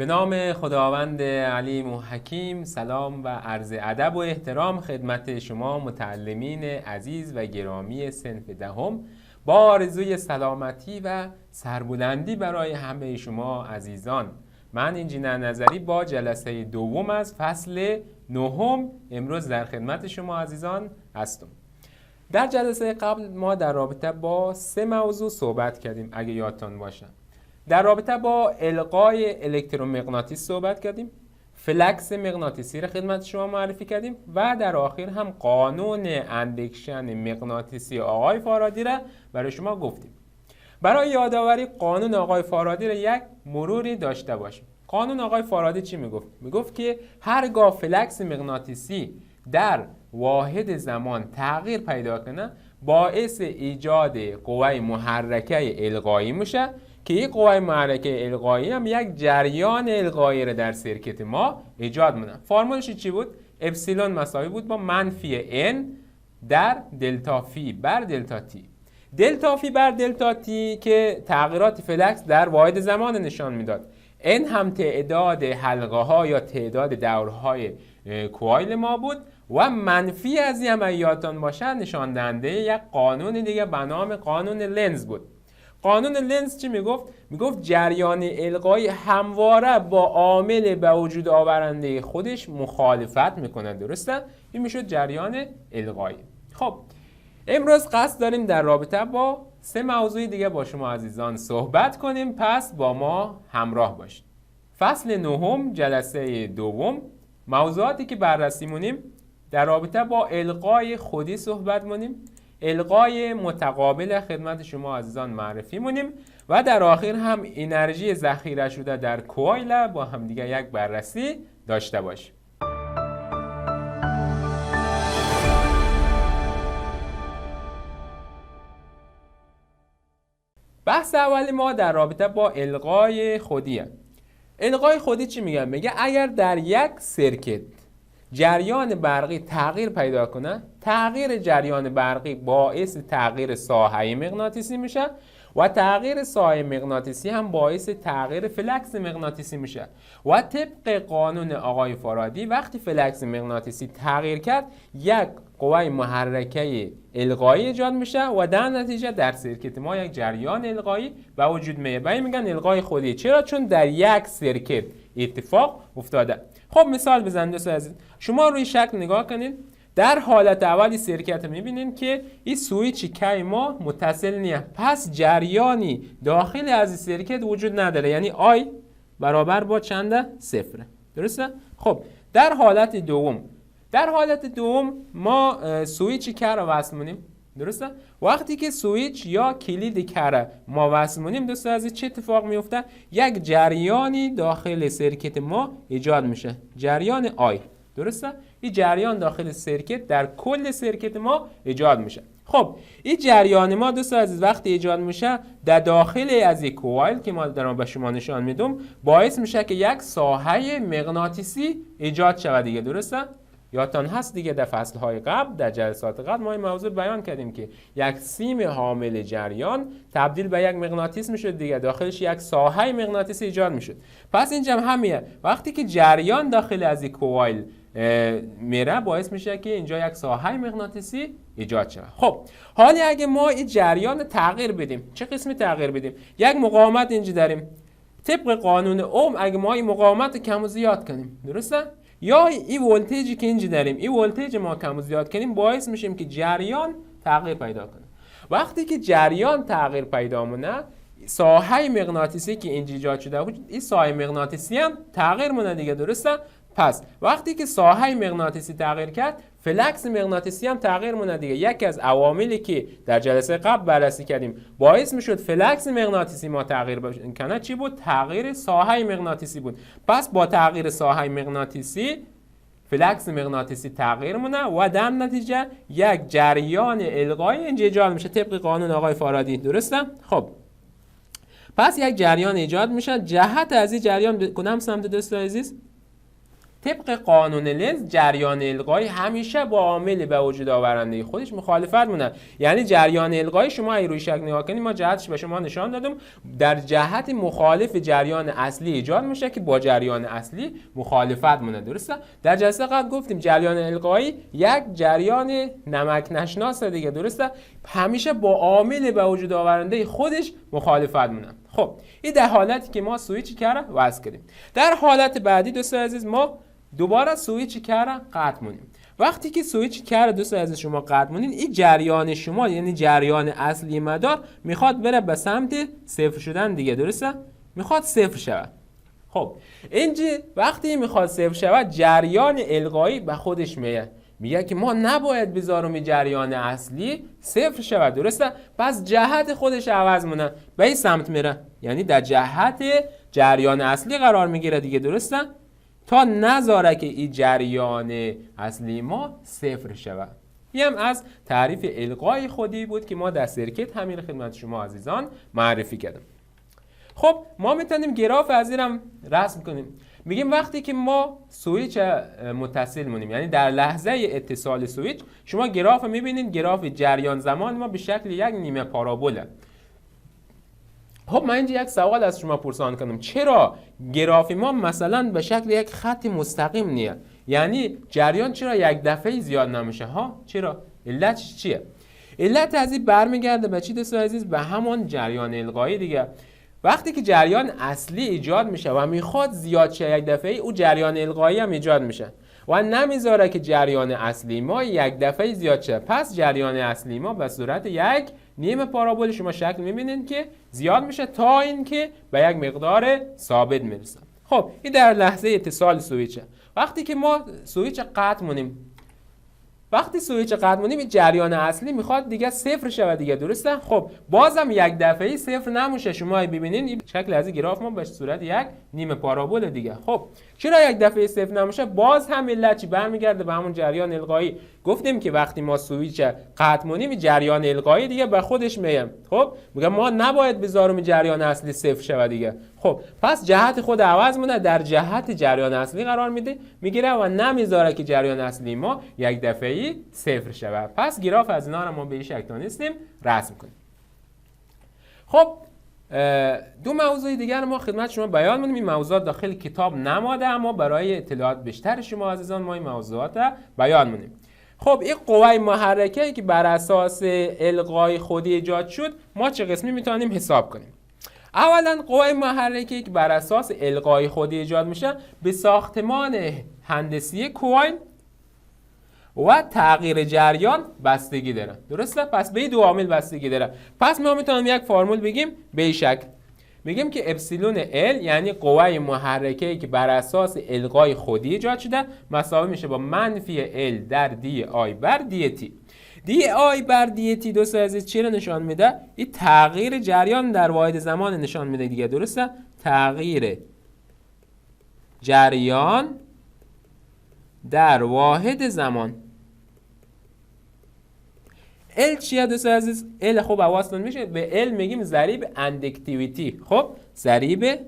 به نام خداوند علیم و حکیم. سلام و عرض ادب و احترام خدمت شما متعلمین عزیز و گرامی صنف دهم، با آرزوی سلامتی و سربلندی برای همه شما عزیزان. من انجینر نظری با جلسه دوم از فصل نهم امروز در خدمت شما عزیزان هستم. در جلسه قبل ما در رابطه با 3 موضوع صحبت کردیم اگه یادتان باشه. در رابطه با القای الکترومغناطیس صحبت کردیم، فلکس مغناطیسی را خدمت شما معرفی کردیم و در آخر هم قانون اندکشن مغناطیسی آقای فارادی را برای شما گفتیم. برای یادآوری قانون آقای فارادی را یک مروری داشته باشیم. قانون آقای فارادی چی میگفت؟ میگفت که هرگاه فلکس مغناطیسی در واحد زمان تغییر پیدا کنه باعث ایجاد قوه محرکه القایی میشه که این قوه محرکه القایی هم یک جریان القایی را در سرکت ما ایجاد میکنه. فرمولش چی بود؟ اپسیلون مساوی بود با منفی n در دلتا فی بر دلتا تی. دلتا فی بر دلتا تی که تغییرات فلکس در واحد زمان نشان میداد. n هم تعداد حلقه ها یا تعداد دورهای کوایل ما بود و منفی از این هم یادتان باشه نشان دهنده یک قانون دیگه به نام قانون لنز بود. قانون لنز چی میگفت؟ میگفت جریان القایی همواره با عامل به وجود آورنده خودش مخالفت میکنه. درسته؟ این میشد جریان القایی. خب امروز قصد داریم در رابطه با 3 موضوع دیگه با شما عزیزان صحبت کنیم، پس با ما همراه باشید. فصل نهم جلسه دوم، موضوعاتی که بررسی مونیم در رابطه با القای خودی صحبت مونیم، القای متقابل خدمت شما عزیزان معرفی مونیم و در آخر هم انرژی ذخیره شده در کوایل با هم دیگه یک بررسی داشته باشیم. بحث اولی ما در رابطه با القای خودیه. القای خودی چی میگه؟ میگه اگر در یک سرکت جریان برقی تغییر پیدا کنه، تغییر جریان برقی باعث تغییر ساحه مغناطیسی میشه و تغییر ساحه مغناطیسی هم باعث تغییر فلکس مغناطیسی میشه و طبق قانون آقای فارادی وقتی فلکس مغناطیسی تغییر کرد یک قوه محرکه القایی ایجاد میشه و در نتیجه در سرکت ما یک جریان القایی به وجود میاد. به این میگن القای خودی. چرا؟ چون در یک سرکت اتفاق افتاده. خب مثال بزنید دوستان عزیز، شما روی شکل نگاه کنید. در حالت اولی سرکت میبینید که این سویچ کی ما متصل نیست، پس جریانی داخل از این سرکت وجود نداره، یعنی آی برابر با چنده؟ 0. درسته؟ خب در حالت دوم ما سویچ کی رو وصل مونیم. درسته؟ وقتی که سویچ یا کلید کی ما وصل مونیم دوستان عزیز چه اتفاق میفته؟ یک جریانی داخل سرکت ما ایجاد میشه، جریان آی. درسته؟ این جریان داخل سرکت در کل سرکت ما ایجاد میشه. خب این جریان ما دوستان عزیز وقتی ایجاد میشه در داخل از این کوایل که ما دارم به شما نشان میدم باعث میشه که یک ساحه مغناطیسی ایجاد شود دیگه. درسته؟ یادتان هست دیگه در فصلهای قبل در جلسات قبل ما این موضوع بیان کردیم که یک سیم حامل جریان تبدیل به یک مغناطیس میشد دیگه، داخلش یک ساحه مغناطیسی ایجاد میشد. پس اینجا همینه، وقتی که جریان داخل از این کوایل میره باعث میشه که اینجا یک ساحه مغناطیسی ایجاد شود. خب حالا اگه ما این جریان تغییر بدیم، چه قسمی تغییر بدیم؟ یک مقاومت اینجا داریم، طبق قانون اوم اگه ما این مقاومت رو کم و زیاد کنیم، درسته؟ یا این ولتیجی که اینجا داریم، این ولتیج ما کم و زیاد کنیم باعث میشیم که جریان تغییر پیدا کنه. وقتی که جریان تغییر پیدا مونه، ساحه مغناطیسی که اینجا ایجاد شده بود این ساحه مغناطیسی هم تغییر مونه دیگه. درسته؟ پس وقتی که ساحه مغناطیسی تغییر کرد فلکس مغناطیسی هم تغییر مونه دیگه. یکی از عواملی که در جلسه قبل بررسی کردیم باعث میشد فلکس مغناطیسی ما تغییر کنه چی بود؟ تغییر ساحه مغناطیسی بود. پس با تغییر ساحه مغناطیسی فلکس مغناطیسی تغییر مونه و در نتیجه یک جریان القایی اینجا ایجاد میشه طبق قانون آقای فارادی. درسته؟ خب پس یک جریان ایجاد میشه. جهت از این جریان کدام سمت دوستان عزیز؟ طبق قانون لنز جریان القایی همیشه با عامل به وجود آورنده خودش مخالفت مونه. یعنی جریان القایی شما اگه روی شکل نگاه کنید، ما جهتش به شما نشان دادم، در جهت مخالف جریان اصلی ایجاد میشه که با جریان اصلی مخالفت مونه. درسته؟ در جلسه قبل گفتیم جریان القایی یک جریان نمک نشناسه دیگه. درسته؟ همیشه با عامل به وجود آورنده خودش مخالفت مونه. خب این در حالتی که ما سویچ کره وصل کردیم. در حالت بعدی دوستان عزیز ما دوباره سویچ کره قطع مونیم. وقتی که سویچ کره دوستان عزیز شما قطع مونین، این جریان شما یعنی جریان اصلی مدار میخواد بره به سمت صفر شدن دیگه. درسته؟ میخواد صفر شود. خب اینجا وقتی میخواد صفر شود، جریان القایی به خودش میگه که ما نباید بذارم جریان اصلی صفر شود. درسته؟ پس جهت خودش عوض مونه، به این سمت میره، یعنی در جهت جریان اصلی قرار میگیره دیگه. درسته؟ تا نذاره که این جریان اصلی ما صفر شود. این هم از تعریف القای خودی بود که ما در سرکت همین خدمت شما عزیزان معرفی کردیم. خب ما میتونیم گراف از اینم رسم کنیم. میگیم وقتی که ما سویچ متصل مونیم، یعنی در لحظه اتصال سویچ شما گراف میبینید، گراف جریان زمان ما به شکل یک نیمه پارابوله. خب من اینجا یک سوال از شما پرسان کنم، چرا گراف ما مثلا به شکل یک خط مستقیم نیه؟ یعنی جریان چرا یک دفعه زیاد نمیشه ها؟ چرا؟ علتش چیه؟ علت از این برمیگرده به چی دوستان عزیز؟ به همون جریان القایی دیگه. وقتی که جریان اصلی ایجاد میشه و میخواد زیاد شه یک دفعه، او جریان القایی هم ایجاد میشه و نمیذاره که جریان اصلی ما یک دفعه زیاد شه. پس جریان اصلی ما به صورت یک نیمه پارابول شما شکل میبینید که زیاد میشه تا اینکه به یک مقدار ثابت میرسه. خب این در لحظه اتصال سویچه. وقتی که ما سویچ قطع مونیم، این جریان اصلی میخواد دیگه صفر شود دیگه. درسته؟ خب بازم یک دفعه صفر نمیشه. شما ببینید این شکل از گراف ما به صورت یک نیمه پارابول دیگه. خب چرا یک دفعه صفر نمیشه؟ باز هم علت چی برمیگرده به همون جریان القایی. گفتیم که وقتی ما سویچ قطع مونیم جریان القایی دیگه به خودش میگه. خب میگه ما نباید بذاریم جریان اصلی صفر شود دیگه. خب پس جهت خود عوض مونه، در جهت جریان اصلی قرار میگیره و نمیذاره که جریان اصلی ما یک دفعه صفر شود. پس گراف از اینا رو ما به این شکل تونستیم رسم کنیم. خب دو موضوع دیگر ما خدمت شما بیان می‌کنیم. این موضوعات داخل کتاب نماده، اما برای اطلاعات بیشتر شما عزیزان ما این موضوعات بیان می‌کنیم. خب این قوه محرکه‌ای که بر اساس القای خودی ایجاد شد، ما چه قسمی میتونیم حساب کنیم؟ اولا قوه محرکه‌ای که بر اساس القای خودی ایجاد میشه به ساختمان هندسی کویل و تغییر جریان بستگی داره. درسته؟ پس به این دو عامل بستگی داره. پس ما میتونیم یک فرمول بگیم به این شکل. میگیم که اپسیلون ال یعنی قوه محرکه‌ای که بر اساس القای خودی ایجاد شده مساوی میشه با منفی ال در دی آی بر دی تی. دی آی بر دی تی دوستان عزیز چی رو نشان میده؟ این تغییر جریان در واحد زمان نشان میده دیگه. درسته؟ تغییر جریان در واحد زمان. ال چیه دوستان عزیز؟ ال خب حواستون میشه به ال میگیم ضریب اندکتیویتی. خب ضریب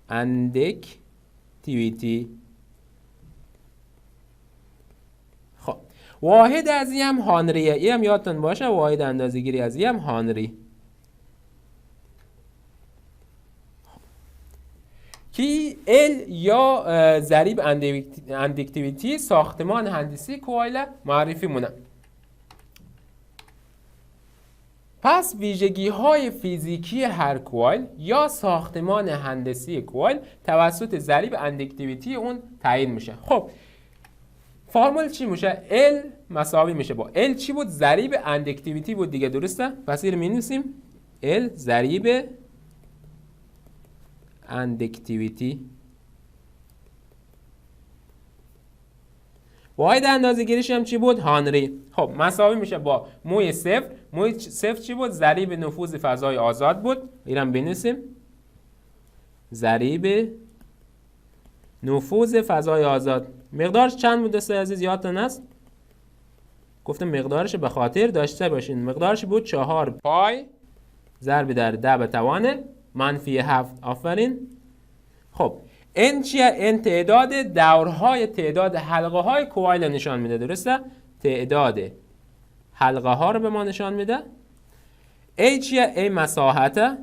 اندکتیویتی. خب واحد از این هم هانریه. این هم یادتون باشه واحد اندازه‌گیری از این هم هانری. که ال یا ضریب اندکتیویتی ساختمان هندسی کوایل معرفی مونه. پس ویژگی های فیزیکی هر کوایل یا ساختمان هندسی کوایل توسط ضریب اندکتیویتی اون تعیین میشه. خب فرمول چی میشه؟ ال مساوی میشه با ال چی بود؟ ضریب اندکتیویتی بود دیگه. درسته؟ پس این رو می‌نویسیم ال ضریب اندکتیویتی. واحد اندازه‌گیریش هم چی بود؟ هانری. خب مساوی میشه با موی صفر. موی صفر چی بود؟ ضریب نفوذ فضای آزاد بود. اینم بنویسیم ضریب نفوذ فضای آزاد. مقدارش چند بود دوستان عزیز یادتون هست؟ گفتم مقدارش به خاطر داشته باشین. مقدارش بود 4 پای ضرب در 10 به توان -7. آفرین. خب n چیه؟ n تعداد دورهای تعداد حلقه های کوایل نشان میده. درسته؟ تعداد حلقه ها رو به ما نشان میده. a چیه؟ a مساحته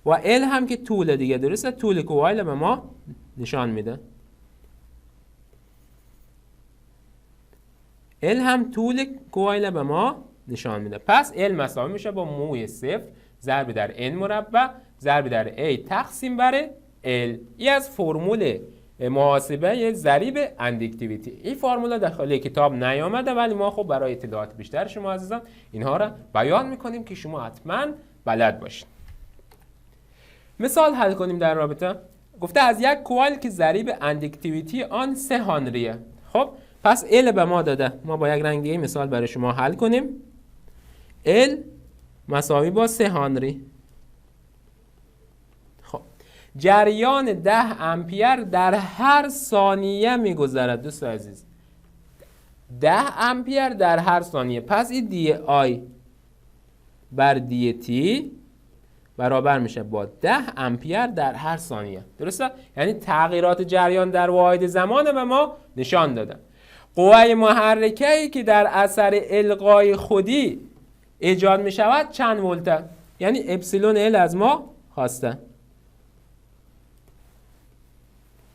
و l هم که طول دیگه. درسته؟ طول کوایل به ما نشان میده. L هم طول کوایل به ما نشان میده. پس L مساوی میشه با موی صفر ضرب در n مربع ضرب در a تقسیم بر L. این از فرمول محاسبه ضریب اندکتیویتی. این فرمول داخل کتاب نیامده ولی ما خب برای اطلاعات بیشتر شما عزیزان اینها را بیان میکنیم که شما حتما بلد باشید. مثال حل کنیم در رابطه. گفته از یک کوایل که ضریب اندکتیویتی آن 3 هنریه. خب پس L به ما داده. ما با یک رنگ دیگه مثال برای شما حل کنیم. L مساوی با 3 هنری. خب جریان 10 امپیر در هر ثانیه میگذرد. دوست عزیز 10 امپیر در هر ثانیه. پس این دی آی بر دی تی برابر میشه با 10 امپیر در هر ثانیه. درسته؟ یعنی تغییرات جریان در واحد زمان به ما نشان داده. قوه محرکه‌ای که در اثر القای خودی ایجاد می شود چند ولته؟ یعنی اپسیلون ال از ما خواسته.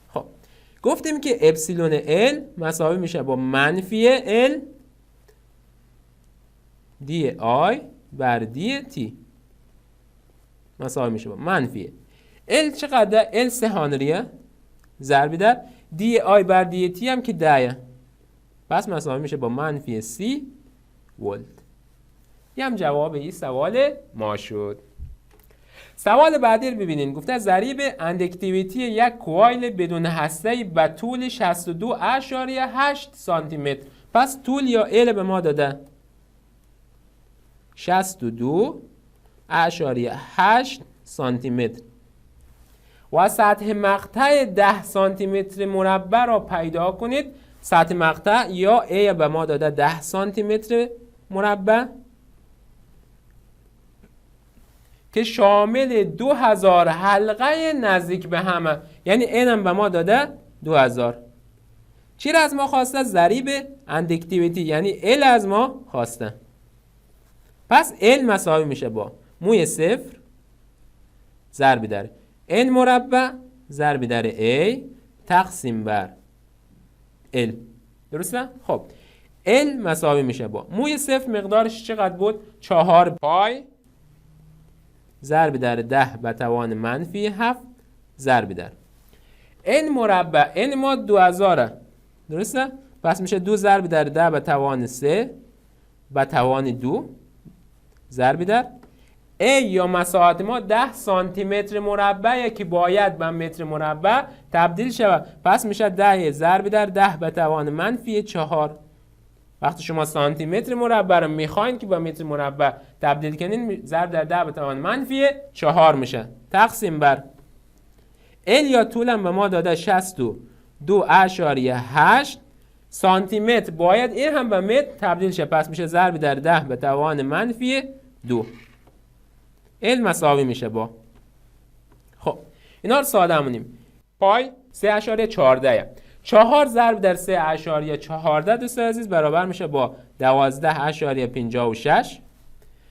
خب گفتیم که اپسیلون ال مساوی میشه با منفی ال دی آی بر دی تی. مساوی میشه با منفی ال چقدر؟ ال 3 هنریه ضرب در دی آی بر دی تی هم که 10. پس مساوی میشه با منفی 30 ولت. یه هم جواب این سوال ما شد. سوال بعدی رو ببینین. گفته ضریب اندکتیویتی یک کوایل بدون هسته به طول 62.8 سانتی متر. پس طول یا ال به ما داده 62.8 سانتی متر و سطح مقطع 10 سانتی متر مربع را پیدا کنید. سطح مقطع یا A به ما داده 10 سانتی متر مربع که شامل 2000 حلقه نزدیک به همه. یعنی N هم به ما داده 2000. چی را از ما خواسته؟ ضریب اندکتیویتی یعنی L از ما خواسته. پس L مساوی میشه با موی صفر ضرب در N مربع ضرب در A تقسیم بر L. درسته؟ خب L مساوی میشه با موی صفر مقدارش چقدر بود؟ 4 پای ضرب در 10 به توان منفی 7 ضرب در N مربع. N ما 2000. درسته؟ پس میشه 2 ضرب در 10 به توان 3 به توان 2 ضرب در A یا مساحت ما 10 سانتی متر مربع که باید به متر مربع تبدیل شود. پس میشه 10 ضرب در 10 به توان منفی 4. وقتی شما سانتی متر مربع رو میخواین که به متر مربع تبدیل کنین ضرب در 10 به توان منفی 4 میشه تقسیم بر L یا طولم به ما داده 62.8 سانتی متر باید این هم به متر تبدیل شه. پس میشه ضرب در 10 به توان منفی 2. L مساوی میشه با خب اینا رو ساده مونیم. پای 3.14 4 ضرب در 3.14 دوست عزیز برابر میشه با 12.56.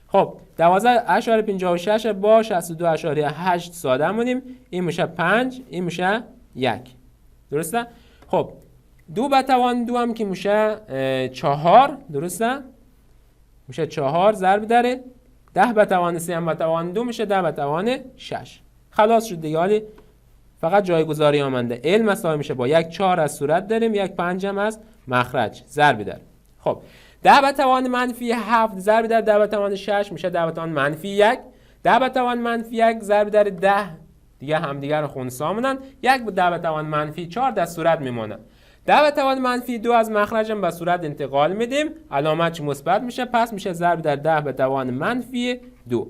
خب 12.56 با 62.8 ساده مونیم. این میشه 5 این میشه 1. درسته؟ خب 2 به توان 2 هم که میشه 4. درسته؟ میشه 4 ضرب در 10 به توان 3 هم به توان 2 میشه 10 به توان 6. خلاص شد دیگه. حالی فقط جایگذاری آمده. L مساوی میشه با 1 4 از صورت داریم 1 5 هم از مخرج ضرب در خب 10 به توان منفی 7 ضرب در 10 به توان 6 میشه 10 به توان منفی 1. 10 به توان منفی 1 ضرب در 10 دیگه همدیگه رو خنثی مونن. 1 به 10 به توان منفی 4 در صورت میمونه. 10 به توان منفی 2 از مخرجم به صورت انتقال میدیم. علامتش مثبت میشه. پس میشه ضرب در 10 به توان منفی 2.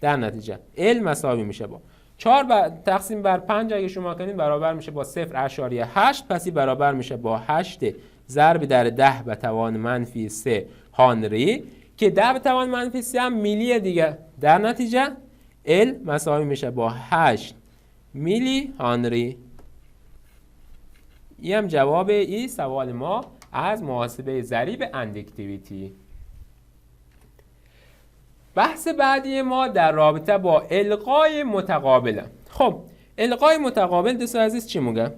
در نتیجه L مساوی میشه با 4 تقسیم بر 5 اگه شما کنید برابر میشه با 0.8. پس این برابر میشه با 8 ضرب در 10 به توان منفی 3 هنری که 10 به توان منفی 3 هم میلی دیگه. در نتیجه L مساوی میشه با 8 میلی هنری. این هم جواب این سوال ما از محاسبه ضریب اندکتیویتی. بحث بعدی ما در رابطه با القای متقابله. خب القای متقابل دوستان عزیز چی میگه؟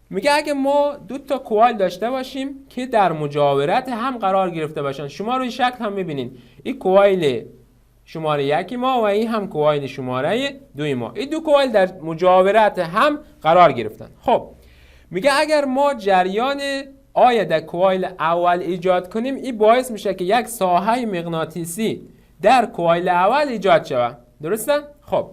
میگه اگه ما دو تا کوایل داشته باشیم که در مجاورت هم قرار گرفته باشن، شما روی شکل هم میبینید این کوایل شماره 1 ما و این هم کوایل شماره 2 ما، این دو کوایل در مجاورت هم قرار گرفتن. خب میگه اگر ما جریان آی در کوایل اول ایجاد کنیم، این باعث میشه که یک ساحه مغناطیسی در کوایل اول ایجاد شود. درسته؟ خب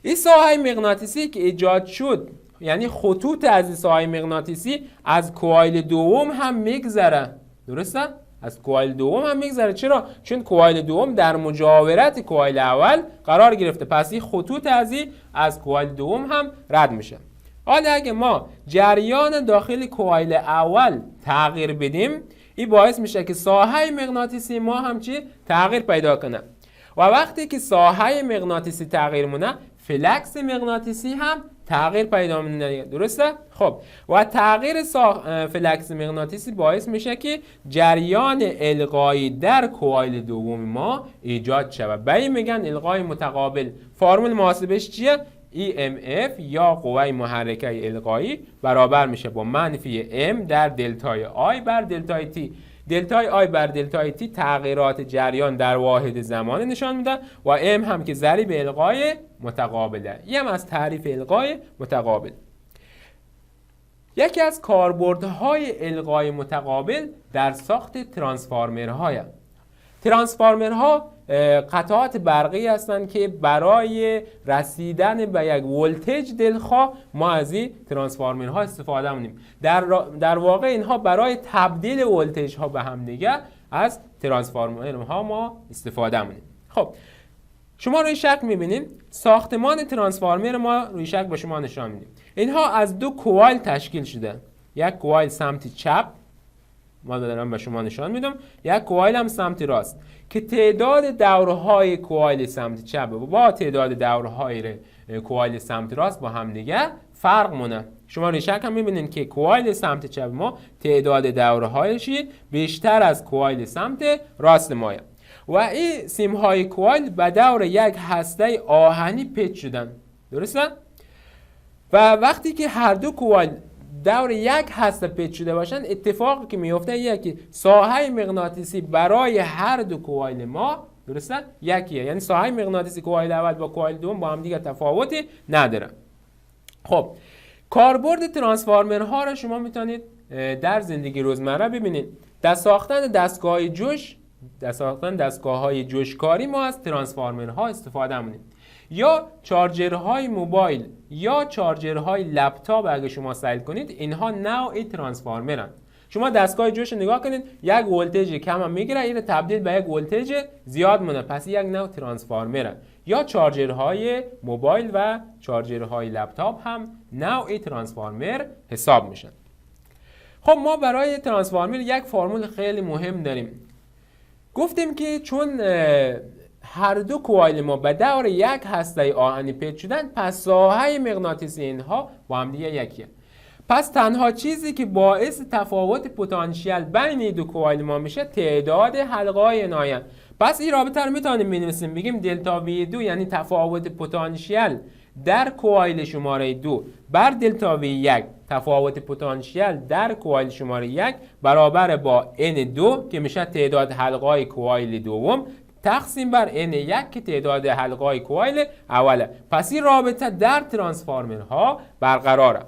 این ساحه مغناطیسی که ایجاد شد، یعنی خطوط از این ساحه مغناطیسی از کوایل دوم هم میگذره. درسته؟ از کوایل دوم هم میگذره. چرا؟ چون کوایل دوم در مجاورت کوایل اول قرار گرفته، پس این خطوط از کوایل دوم هم رد میشه. حالا اگه ما جریان داخل کوایل اول تغییر بدیم، این باعث میشه که ساحه مغناطیسی ما هم چی؟ تغییر پیدا کنه. و وقتی که ساحه مغناطیسی تغییر مونه، فلکس مغناطیسی هم تغییر پیدا می‌کنه. درسته؟ خب و تغییر فلکس مغناطیسی باعث میشه که جریان القایی در کوایل دوم ما ایجاد شود. به این میگن القای متقابل. فرمول محاسبش چیه؟ EMF یا قوه محرکه القایی برابر میشه با منفی M در دلتای I بر دلتای T. دلتای I بر دلتای T تغییرات جریان در واحد زمان نشان میده و M هم که ضریب القای متقابله. این هم از تعریف القای متقابل. یکی از کاربردهای القای متقابل در ساخت ترانسفورمرهای. ترانسفورمرها قطعات برقی هستند که برای رسیدن به یک ولتاژ دلخواه ما از این ترانسفورمرها استفاده می‌کنیم. در واقع اینها برای تبدیل ولتاژ ها به هم دیگه از ترانسفورمرها ما استفاده می‌کنیم. خب شما روی شکل می‌بینید ساختمان ترانسفورمر ما روی شکل به شما نشان میدیم. اینها از دو کوایل تشکیل شده. یک کوایل سمت چپ ما دارم به شما نشان میدم، یک کوایل هم سمت راست که تعداد دورهای کوایل سمت چپ با تعداد دورهای کوایل سمت راست با هم دیگه فرق مونه. شما روی شکل هم میبینید که کوایل سمت چپ ما تعداد دورهایش بیشتر از کوایل سمت راست مایه و این سیمهای کوایل به دور یک هسته آهنی پیچ شدن. درسته؟ و وقتی که هر دو کوایل دور یک هسته پیچ شده باشن، اتفاقی که میفته اینه که ساحه مغناطیسی برای هر دو کوایل ما درسته یکیه، یعنی ساحه مغناطیسی کوایل اول با کوایل دوم با هم دیگه تفاوتی نداره. خب کاربرد ترانسفورمرها را شما میتونید در زندگی روزمره ببینید. در ساختن دستگاه‌های جوشکاری ما از ترانسفورمرها استفاده می‌کنیم. یا چارجرهای موبایل یا چارجرهای لپتاپ اگه شما سیل کنید، اینها نوع ترانسفورمرن. شما دستگاه جوش نگاه کنید، یک ولتاژ کم هم میگیره، این تبدیل به یک ولتاژ زیاد مونه، پس یک نوع ترانسفورمره. یا چارجرهای موبایل و چارجرهای لپتاپ هم نوع ترانسفورمر حساب میشن. خب ما برای ترانسفورمر یک فرمول خیلی مهم داریم. گفتیم که چون هر دو کوایل ما به دور یک هسته آهنی پیچ شدن، پس ساحه مغناطیسی اینها با هم دیگه یکیه. پس تنها چیزی که باعث تفاوت پتانسیل بین دو کوایل ما میشه تعداد حلقه‌های ناین. پس این رابطه رو میتونیم بنویسیم، بگیم دلتا وی 2 یعنی تفاوت پتانسیل در کوایل شماره 2 بر دلتا وی 1 تفاوت پتانسیل در کوایل شماره 1 برابر با N2 که میشه تعداد حلقه‌های کوایل دوم تقسیم بر N1 که تعداد حلقه‌های کوایل اوله. پس این رابطه در ترانسفورمرها برقراره.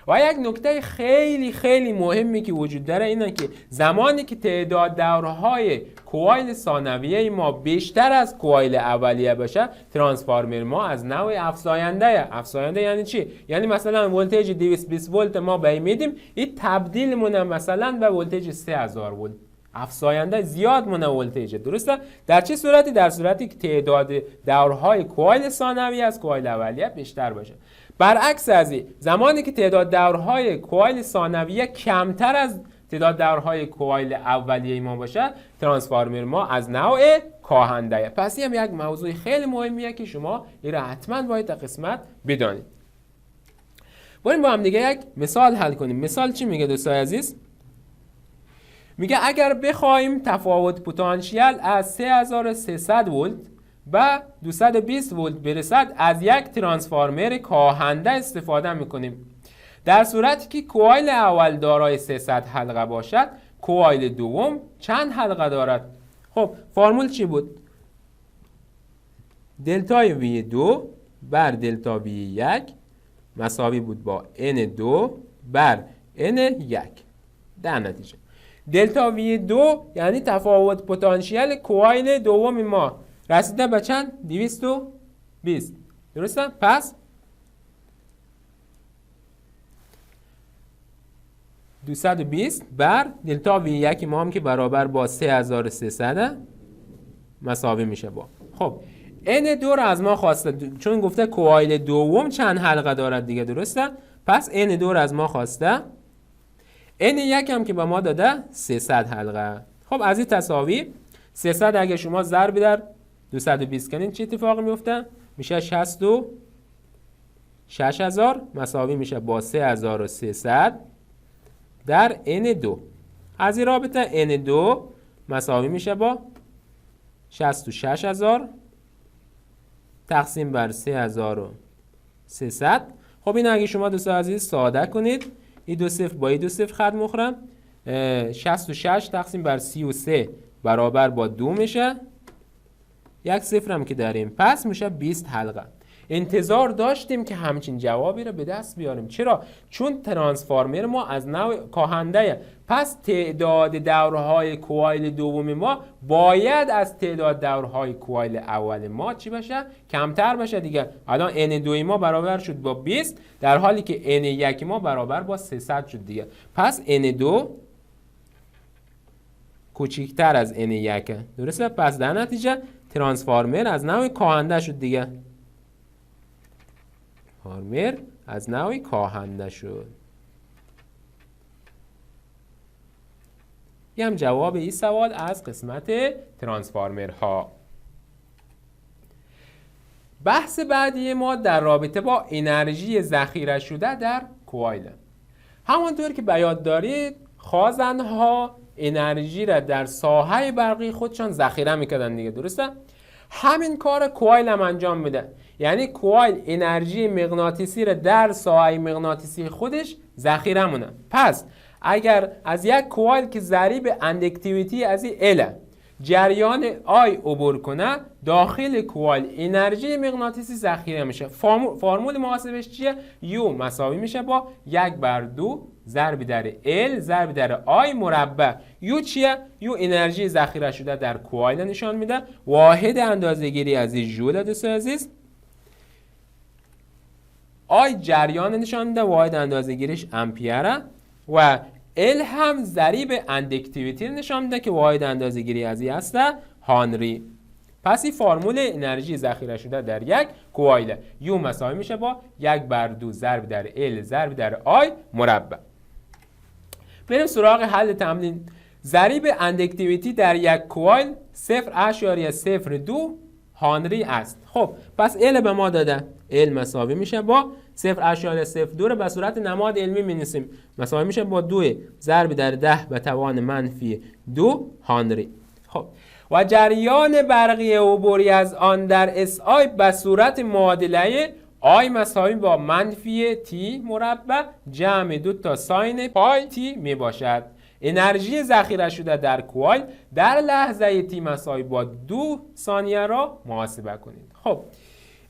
و یک نکته خیلی خیلی مهمی که وجود داره اینه که زمانی که تعداد دورهای کوایل ثانویه ما بیشتر از کوایل اولیه باشه، ترانسفورمر ما از نوع افزاینده. افزاینده یعنی چی؟ یعنی مثلا ولتاژ 220 ولت ما به میدیم، این تبدیل مونه مثلا به ولتاژ 3000 ولت. افزاینده زیاد مونه ولتاژ. درسته؟ در چه صورتی؟ در صورتی که تعداد دورهای کوایل ثانویه از کوایل اولیه بیشتر باشه. برعکس از این، زمانی که تعداد دورهای کوایل ثانویه کمتر از تعداد دورهای کوایل اولیه ما باشه، ترانسفورمر ما از نوع کاهنده. پس این هم یک موضوع خیلی مهمیه که شما این را حتما باید در قسمت بدانید. بریم با هم دیگه یک مثال حل کنیم. مثال چی میگه دوستای عزیز؟ میگه اگر بخوایم تفاوت پتانسیل از 3300 ولت به 220 ولت برسد، از یک ترانسفورمر کاهنده استفاده میکنیم. در صورتی که کوایل اول دارای 300 حلقه باشد، کوایل دوم چند حلقه دارد؟ خب فرمول چی بود؟ دلتای V2 بر دلتا V1 مساوی بود با N2 بر N1. در نتیجه دلتا V2 یعنی تفاوت پتانسیل کوایل دوم ما رسیده به چند؟ 220. درسته؟ پس 220 بر دلتا V1 ما هم که برابر با 3300 مساوی میشه با. خب N2 رو از ما خواسته چون گفته کوایل دوم چند حلقه دارد دیگه، درسته؟ پس N2 رو از ما خواسته. N1 هم که به ما داده 300 حلقه. خب از این تساوی 300 اگه شما ضرب در 220 کنین چه اتفاقی میفته؟ میشه 66000 مساوی میشه با 3300 در N2. از این رابطه N2 مساوی میشه با 66000 تقسیم بر 3300. خب این اگه شما دوستان عزیز ساده کنید، این دو صفر با این دو صفر خط مخرم، 66 تقسیم بر 33 برابر با 2 میشه. یک صفر هم که داریم پس میشه 20 حلقه. انتظار داشتیم که همچین جوابی رو به دست بیاریم. چرا؟ چون ترانسفورمر ما از نوع کاهنده، پس تعداد دورهای کوایل دوم ما باید از تعداد دورهای کوایل اول ما چی بشه؟ کمتر بشه دیگه. الان N2 ما برابر شد با 20 در حالی که N1 ما برابر با 300 شد دیگه. پس N2 کوچکتر از N1. درسته؟ پس در نتیجه ترانسفورمر از نوع کاهنده شد دیگه. ترانسفورمر از نوع کاهنده شد. یه هم جواب این سوال از قسمت ترانسفورمرها. بحث بعدی ما در رابطه با انرژی ذخیره شده در کوایل. همانطور که به یاد دارید خازنها انرژی را در ساحه برقی خودشان ذخیره میکردن دیگه، درسته؟ همین کار کوایل هم انجام میده. یعنی کوایل انرژی مغناطیسی را در ساحه مغناطیسی خودش ذخیره مونه. پس اگر از یک کوایل که ضریب اندکتیویتی از این L جریان I عبور کنه، داخل کوایل انرژی مغناطیسی ذخیره میشه. فرمول محاسبش چیه؟ U مساوی میشه با 1/2 ضرب در L ضرب در I مربع. U چیه؟ U انرژی ذخیره شده در کوایل نشان میده. واحد اندازه‌گیری از این ژول دوست عزیز. I جریان نشان میده، واحد اندازه‌گیریش امپیره و L هم ضریب اندکتیویتی نشان میده که واحد اندازه‌گیری از این هست هانری. پس این فرمول انرژی ذخیره شده در یک کوایل. U مساوی میشه با 1/2 ضرب در L ضرب در I مربع. بریم سراغ حل تمرین. ضریب اندکتیویتی در یک کوایل 0.02 هانری است. خب پس L به ما داده. L مساوی میشه با 0.02 رو به صورت نماد علمی می‌نویسیم. مساوی میشه با 2 ضرب در 10 به توان -2 هانری. خب و جریان برقی عبوری از آن در SI به صورت معادله I مساوی با -T مربع جمع 2 تا ساین پای T می باشد. انرژی ذخیره شده در کوایل در لحظه T مساوی با 2 ثانیه را محاسبه کنید. خب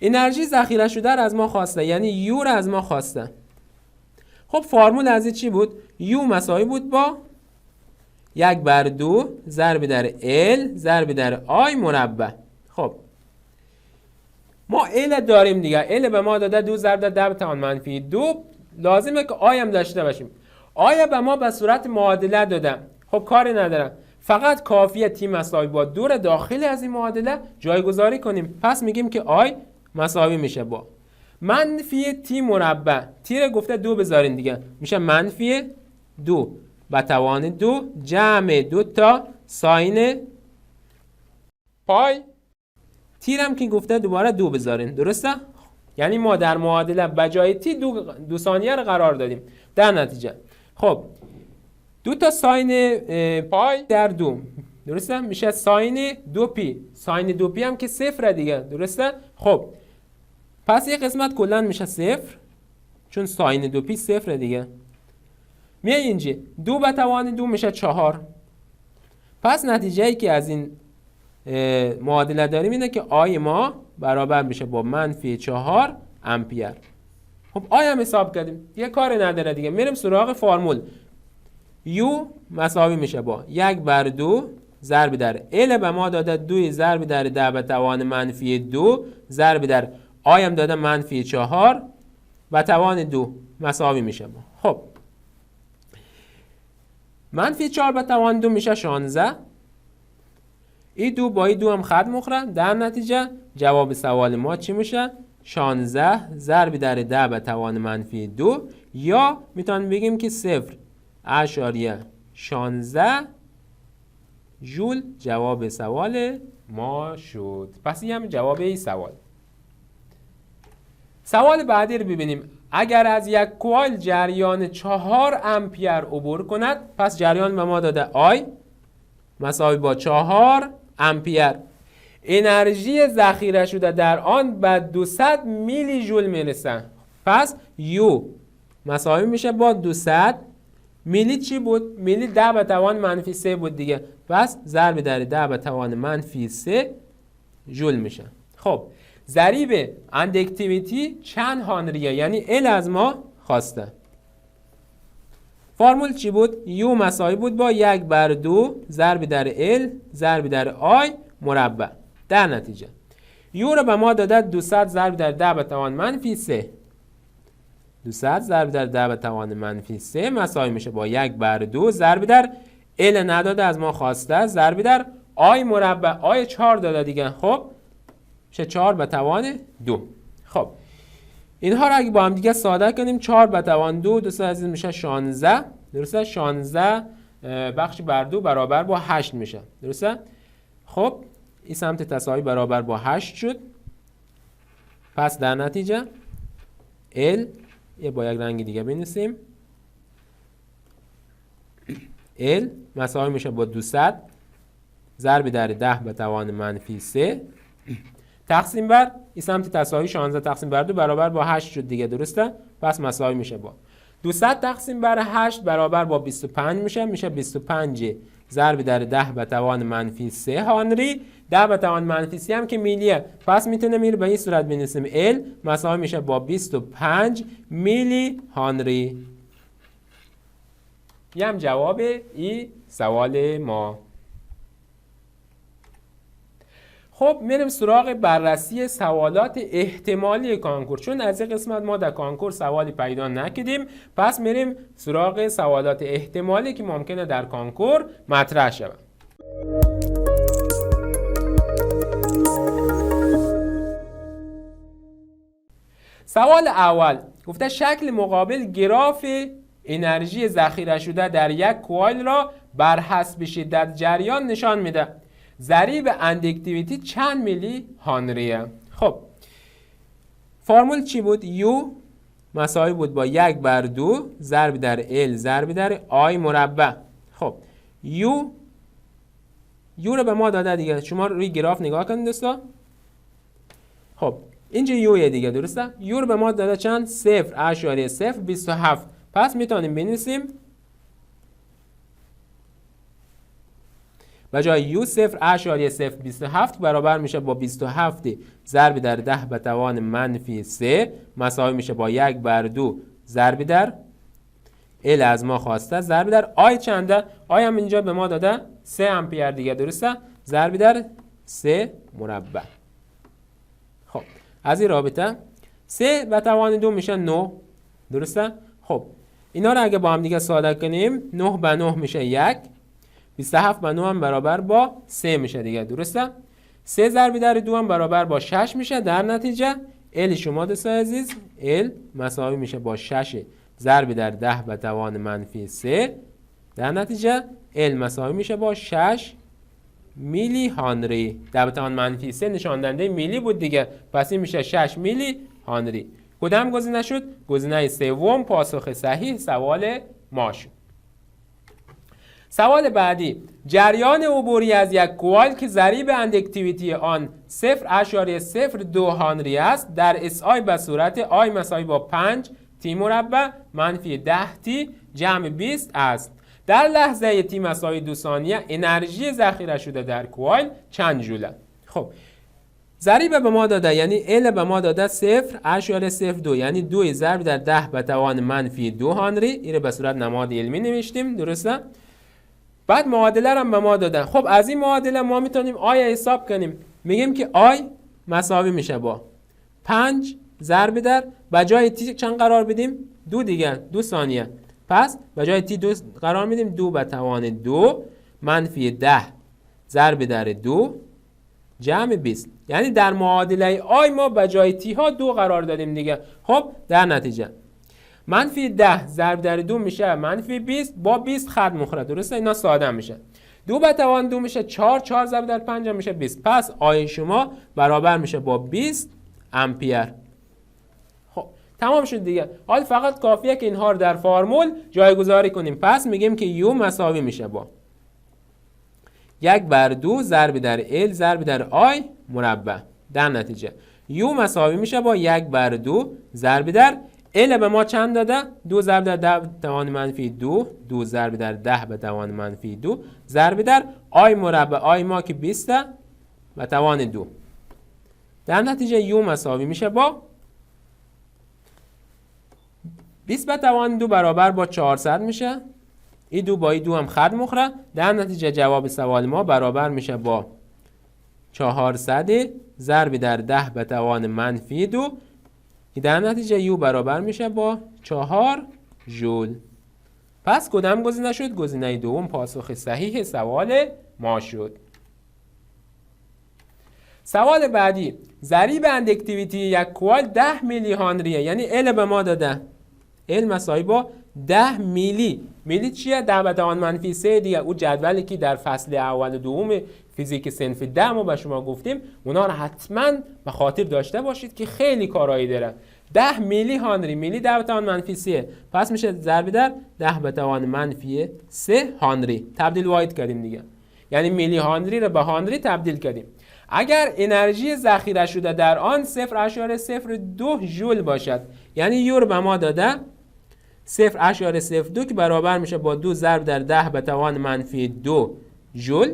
انرژی ذخیره شده را از ما خواسته، یعنی U را از ما خواسته. خب فرمول از این چی بود؟ U مساوی بود با 1/2 ضرب در L ضرب در I مربع. خب ما L داریم دیگه. L به ما داده 2 ضرب در 10 به توان -2. لازمه که I هم داشته باشیم. I به ما به صورت معادله داده. خب کاری ندارم، فقط کافیه T مساوی با 2 را داخل از این معادله جایگذاری کنیم. پس میگیم که I مساوی میشه با -T مربع. T را گفته 2 بذارین دیگه، میشه -2 به توان 2 جمع 2 تا ساین پای تیرم که گفته دوباره 2 بذارین، درسته؟ یعنی ما در معادله بجای تی 2 ثانیه رو قرار دادیم. در نتیجه خب 2 تا ساین پای در 2، درسته؟ میشه ساین 2 پی. ساین 2 پی هم که 0 دیگه، درسته؟ خب پس یه قسمت کلا میشه 0 چون ساین 2 پی 0 دیگه. میای اینجا 2 به توان 2 میشه 4. پس نتیجه ای که از این معادله داریم اینه که آی ما برابر میشه با -4 امپیر. خب آی هم حساب کردیم، یه کاری نداره دیگه. میریم سراغ فرمول. یو مساوی میشه با 1/2 ضرب در ال به ما داده 2 ضرب در 10 به توان -2 ضرب در آی هم داده -4 و توان 2 مساوی میشه با. خب -4 به توان 2 میشه 16. این 2 با این 2 هم خط مخره. در نتیجه جواب سوال ما چی میشه؟ 16 ضرب در 10 به توان -2 یا میتونیم بگیم که 0.16 جول جواب سوال ما شد. پس این هم جواب این سوال. سوال بعدی رو ببینیم. اگر از یک کوایل جریان 4 امپیر عبور کند، پس جریان به ما داده آی مساوی با 4 امپیر. انرژی ذخیره شده در آن به 200 میلی جول میرسه. پس یو مساوی میشه با 200 میلی. چی بود؟ میلی 10 به توان -3 بود دیگه. پس ضرب در 10 به توان -3 جول میشه. خب ضریب اندکتیویتی چند هانریه؟ یعنی ال از ما خواسته. فرمول چی بود؟ یو مساوی بود با 1/2 ضرب در ال ضرب در آی مربع. در نتیجه یو رو به ما داده 200 ضرب در 10 به توان -3. 200 ضرب در 10 به توان -3 مساوی میشه با 1/2 ضرب در ال نداده از ما خواسته ضرب در آی مربع. آی 4 داده دیگه. خب میشه 4 به توان 2. خب اینها رو اگه با هم دیگه ساده کنیم 4 به توان 2 دوستان عزیز میشه 16. درسته؟ 16 بخش بر 2 برابر با 8 میشه. درسته؟ خب این سمت تساوی برابر با 8 شد. پس در نتیجه L با یک رنگ دیگه بنویسیم. L مساوی میشه با 200 ضرب در 10 به توان -3 تقسیم بر این سمت تساوی 16 تقسیم بر 2 برابر با 8 شد دیگه. درسته؟ پس مساوی میشه با 200 تقسیم بر 8 برابر با 25 میشه 25 ضرب در 10 به توان -3 هانری. 10 به توان -3 هم که میلیه. پس میتونه میره به این صورت بنویسیم L مساوی میشه با 25 میلی هانری. یه هم جواب این سوال ما. خب میریم سراغ بررسی سوالات احتمالی کانکور. چون از این قسمت ما در کانکور سوالی پیدا نکردیم، پس میریم سراغ سوالات احتمالی که ممکنه در کانکور مطرح شود. سوال اول گفته شکل مقابل گراف انرژی ذخیره شده در یک کوایل را بر حسب شدت جریان نشان میده. ضریب اندکتیویتی چند میلی هانریه؟ خب فرمول چی بود؟ یو مساوی بود با 1/2 ضرب در ال ضرب در آی مربع. خب یو رو به ما داده دیگه. شما روی گراف نگاه کنید دوستا. خب اینجا یو دیگه. درسته؟ یو رو به ما داده چند؟ 0.027. پس میتونیم بنویسیم و جای یو 0.027 برابر میشه با 27 ضرب در 10 به توان -3 مساوی میشه با 1/2 ضرب در ال از ما خواسته ضرب در آی چنده؟ آی هم اینجا به ما داده 3 امپیر دیگه. درسته؟ ضرب در 3 مربع. خب از این رابطه 3 به توان 2 میشه 9. درسته؟ خب اینا رو اگه با هم دیگه ساده کنیم 9 به 9 میشه 1. 27 به 9 هم برابر با 3 میشه دیگه. درسته؟ 3 ضرب در 2 هم برابر با 6 میشه. در نتیجه ال شما دوستان عزیز ال مساوی میشه با 6 ضرب در 10 به توان -3. در نتیجه ال مساوی میشه با 6 میلی هانری. در به توان منفی 3 نشان دهنده میلی بود دیگه، پس این میشه 6 میلی هانری. کدام گزینه شد؟ گزینه سوم پاسخ صحیح سوال ما شد. سوال بعدی، جریان عبوری از یک کوایل که ضریب اندکتیویتی آن 0.02 هانری است در اس آی به صورت آی مساوی با 5 تی مربع منفی 10 تی جمع 20 است. در لحظه تی مساوی 2 ثانیه انرژی ذخیره شده در کوایل چند جوله؟ خب ضریب به ما داده، یعنی ال به ما داده 0.02، یعنی 2 ضرب در 10 به توان منفی 2 هانری. این رو به صورت نماد علمی نوشتیم، درسته؟ بعد معادله رو به ما دادن. خب از این معادله ما میتونیم آی حساب کنیم. میگیم که آی مساوی میشه با 5 ضرب در به جای تی چند قرار بدیم؟ 2 دیگه، 2 ثانیه. پس به جای تی 2 قرار میدیم 2 به توان 2 منفی 10 ضرب در 2 جمع 20. یعنی در معادله آی ما به جای تی ها 2 قرار دادیم دیگه. خب در نتیجه منفی 10 ضرب در 2 میشه منفی 20 با 20 خط مخرج، درسته؟ اینا ساده میشه. 2 به توان 2 میشه 4، 4 ضرب در 5 میشه 20. پس آی شما برابر میشه با 20 امپیر. خب تمام شد دیگه. حالا فقط کافیه که اینها رو در فرمول جایگذاری کنیم. پس میگیم که یو مساوی میشه با 1/2 ضرب در ال ضرب در آی مربع. در نتیجه یو مساوی میشه با 1/2 ضرب در ال به ما چند داده؟ 2 ضرب در 10 به توان منفی 2، 2 ضرب در 10 به توان منفی 2 ضرب در آی مربع، آی ما که 20 به توان 2. در نتیجه یو مساوی میشه با 20 به توان 2 برابر با 400 میشه. این 2 با این 2 هم خط مخره. در نتیجه جواب سوال ما برابر میشه با 400 ضرب در 10 به توان منفی 2. در نتیجه یو برابر میشه با 4 ژول. پس کدام گزینه شد؟ گزینه دوم پاسخ صحیح سوال ما شد. سوال بعدی، ضریب اندکتیویتی یک کوایل 10 میلی هانریه، یعنی ال به ما داده، ال مساوی با 10 میلی. میلی چیه؟ 10 به توان منفی 3 دیگه. اون جدولی که در فصل اول و دوم فیزیک صنف 10 ما به شما گفتیم، اونا رو حتما به خاطر داشته باشید که خیلی کارایی داره. 10 میلی هانری، میلی 10 به توان منفی 3، پس میشه ضرب در 10 به توان منفی 3 هانری. تبدیل واحد کردیم دیگه، یعنی میلی هانری رو به هانری تبدیل کردیم. اگر انرژی ذخیره شده در آن 0.02 ژول باشد، یعنی یور به ما داده 0.02 که برابر میشه با 2 ضرب در 10 به توان منفی 2 ژول.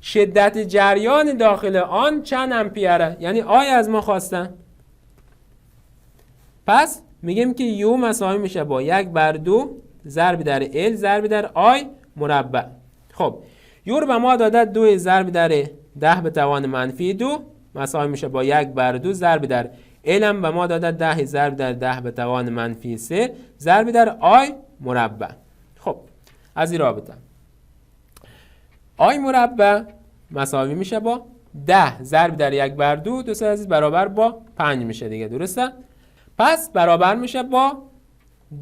شدت جریان داخل آن چند امپیره؟ یعنی آی از ما خواستن. پس میگیم که یو مساوی میشه با 1/2 ضرب در ال ضرب در آی مربع. خب یو رو به ما داده 2 ضرب در 10 به توان منفی 2 مساوی میشه با 1/2 ضرب در ال هم به ما داده 10 ضرب در 10 به توان منفی 3 ضرب در آی مربع. خب از این رابطه آی مربع مساوی میشه با 10 ضرب در 1/2 دوستان عزیز برابر با 5 میشه دیگه، درسته؟ پس برابر میشه با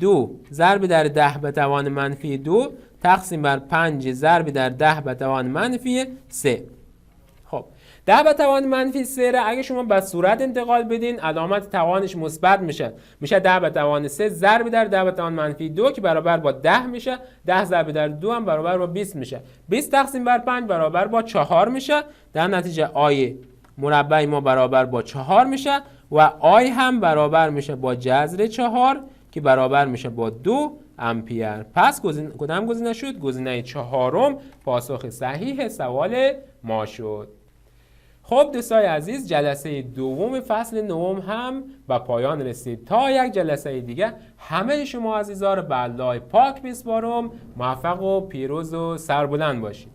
2 ضرب در 10 به توان منفی 2 تقسیم بر 5 ضرب در 10 به توان منفی 3. خب 10 به توان منفی 3 را اگه شما به صورت انتقال بدین علامت توانش مثبت میشه، میشه 10 به توان 3 ضرب در 10 به توان منفی 2 که برابر با 10 میشه. 10 ضرب در 2 هم برابر با 20 میشه. 20 تقسیم بر 5 برابر با 4 میشه. در نتیجه آی مربع ما برابر با 4 میشه و آی هم برابر میشه با جذر 4 که برابر میشه با 2 امپیر. پس کدام گزینه شد؟ گزینه چهارم پاسخ صحیح سوال ما شد. خب دوستای عزیز، جلسه دوم فصل نهم هم به پایان رسید. تا یک جلسه دیگه همه شما عزیزا رو به الله پاک بسپارم. موفق و پیروز و سربلند باشید.